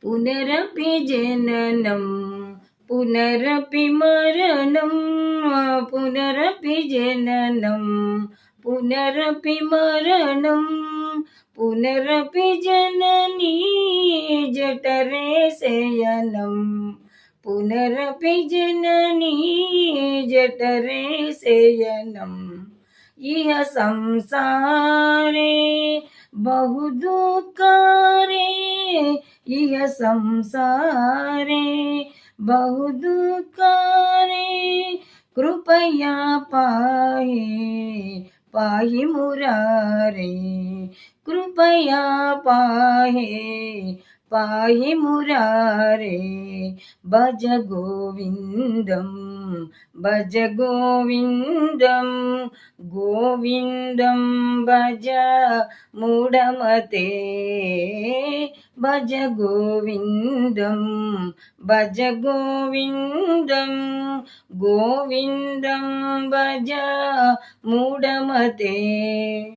पुनरपि जननं पुनरपि मरणं पुनरपि जननं पुनरपि मरणं पुनरपि जननी जठरे शयनं पुनरपि जननी जठरे शयनम् इह संसारे बहु दुःखारे इह संसारे बहु दुःखारे कृपया पाहि मुरारे कृपया पाहि मुरारे भज गोविन्दं भज गोविन्दं गोविन्दं भज मूढमते भज गोविन्दं भज गोविन्दं गोविन्दं भज मूढमते।